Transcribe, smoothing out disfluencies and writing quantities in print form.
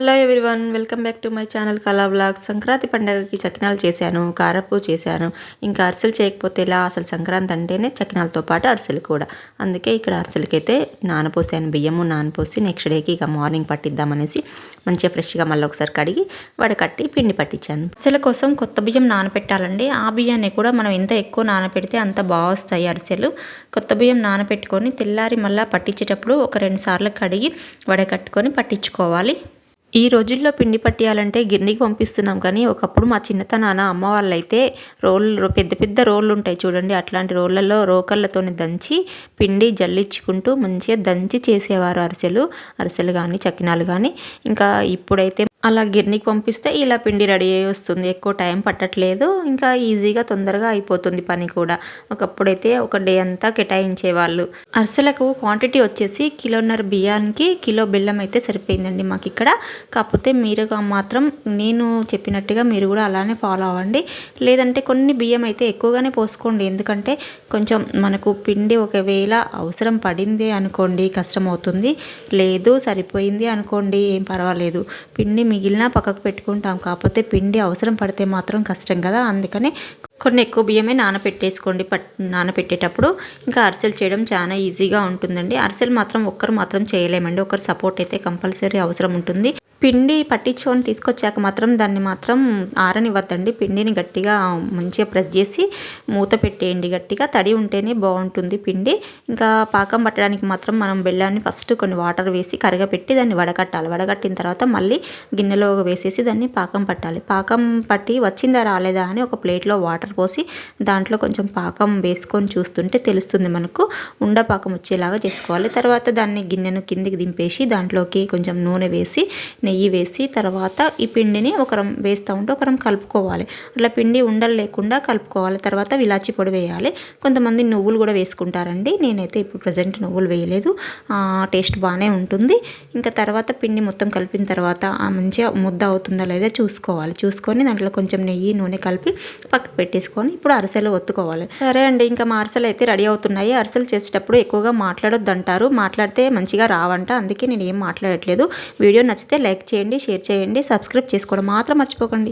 Hello everyone, welcome back to my channel కళా vlogs. Sankranti పండుగకి చకినాలు చేశాను, కారపు చేశాను. ఇంకా అరిసెలు చేయకపోతే ఇలా, అసలు సంక్రాంతి అంటేనే చకినాలతో పాటు అరిసెలు కూడా. అందుకే ఇక్కడ అరిసెలకైతే నానపోసాను, బియ్యము నానపోసి నెక్స్ట్ డేకి ఇక మార్నింగ్ పట్టిద్దామనేసి మంచిగా ఫ్రెష్గా మళ్ళీ ఒకసారి కడిగి వడకట్టి పిండి పట్టించాను. అరిసెల కోసం కొత్త బియ్యం నానపెట్టాలండి. ఆ బియ్యాన్ని కూడా మనం ఎంత ఎక్కువ నానపెడితే అంత బాగా వస్తాయి అరిసెలు. కొత్త బియ్యం నానపెట్టుకొని తెల్లారి మళ్ళీ పట్టించేటప్పుడు ఒక 2 సార్లు కడిగి వడకట్టుకొని పట్టించుకోవాలి. ఈ రోజుల్లో పిండి పట్టియాలంటే గిన్నెకి పంపిస్తున్నాం, కానీ ఒకప్పుడు మా చిన్నతనాన అమ్మ వాళ్ళైతే పెద్ద పెద్ద రోళ్ళు ఉంటాయి చూడండి, అట్లాంటి రోళ్ళల్లో రోకళ్ళతోని దంచి పిండి జల్లించుకుంటూ మంచిగా దంచి చేసేవారు అరిసెలు కానీ చకినాలు కానీ. ఇంకా ఇప్పుడైతే అలా గిర్నీకి పంపిస్తే ఇలా పిండి రెడీ అయ్యి వస్తుంది. ఎక్కువ టైం పట్టట్లేదు, ఇంకా ఈజీగా తొందరగా అయిపోతుంది పని కూడా. ఒకప్పుడైతే ఒక డే అంతా కేటాయించేవాళ్ళు. అరిసెలకు క్వాంటిటీ వచ్చేసి 1.5 కిలో బియ్యానికి కిలో బెల్లం అయితే సరిపోయిందండి మాకు ఇక్కడ. కాకపోతే మీరు మాత్రం నేను చెప్పినట్టుగా మీరు కూడా అలానే ఫాలో అవ్వండి. లేదంటే కొన్ని బియ్యం అయితే ఎక్కువగానే పోసుకోండి, ఎందుకంటే కొంచెం మనకు పిండి ఒకవేళ అవసరం పడింది అనుకోండి కష్టం అవుతుంది, లేదు సరిపోయింది అనుకోండి ఏం పర్వాలేదు, పిండి మిగిలిన పక్కకు పెట్టుకుంటాం. కాకపోతే పిండి అవసరం పడితే మాత్రం కష్టం కదా, అందుకనే కొన్ని ఎక్కువ బియ్యమే నానపెట్టేసుకోండి. నానపెట్టేటప్పుడు ఇంకా అరిసెలు చేయడం చాలా ఈజీగా ఉంటుందండి. అరిసెలు మాత్రం ఒక్కరు మాత్రం చేయలేమండి, ఒకరు సపోర్ట్ అయితే కంపల్సరీ అవసరం ఉంటుంది. పిండి పట్టించుకొని తీసుకొచ్చాక మాత్రం దాన్ని మాత్రం ఆరనివ్వద్దండి. పిండిని గట్టిగా మంచిగా ప్రెస్ చేసి మూత పెట్టేయండి, గట్టిగా తడి ఉంటేనే బాగుంటుంది పిండి. ఇంకా పాకం పట్టడానికి మాత్రం మనం బెల్లాన్ని ఫస్ట్ కొన్ని వాటర్ వేసి కరగపెట్టి దాన్ని వడకట్టాలి. వడకట్టిన తర్వాత మళ్ళీ గిన్నెలో వేసేసి దాన్ని పాకం పట్టాలి. పాకం పట్టి వచ్చిందా రాలేదా అని ఒక ప్లేట్లో వాటర్ పోసి దాంట్లో కొంచెం పాకం వేసుకొని చూస్తుంటే తెలుస్తుంది మనకు. ఉండపాకం వచ్చేలాగా చేసుకోవాలి. తర్వాత దాన్ని గిన్నెను కిందికి దింపేసి దాంట్లోకి కొంచెం నూనె వేసి నెయ్యి వేసి తర్వాత ఈ పిండిని ఒకరం వేస్తూ ఉంటే ఒకరం కలుపుకోవాలి. అట్లా పిండి ఉండలు లేకుండా కలుపుకోవాలి. తర్వాత ఇలాచి పొడి వేయాలి. కొంతమంది నువ్వులు కూడా వేసుకుంటారండి, నేనైతే ఇప్పుడు ప్రజెంట్ నువ్వులు వేయలేదు. టేస్ట్ బాగానే ఉంటుంది. ఇంకా తర్వాత పిండి మొత్తం కలిపిన తర్వాత మంచిగా ముద్ద అవుతుందా లేదా చూసుకోవాలి. చూసుకొని దాంట్లో కొంచెం నెయ్యి నూనె కలిపి పక్కకు పెట్టేసుకొని ఇప్పుడు అరిసెలు ఒత్తుకోవాలి. సరే అండి, ఇంకా మా అరిసెలు అయితే రెడీ అవుతున్నాయి. అరిసెలు చేసేటప్పుడు ఎక్కువగా మాట్లాడొద్దు అంటారు, మాట్లాడితే మంచిగా రావంట, అందుకే నేను ఏం మాట్లాడట్లేదు. వీడియో నచ్చితే లైక్ చేయండి, షేర్ చేయండి, సబ్స్క్రైబ్ చేసుకోవడం మాత్రం మర్చిపోకండి.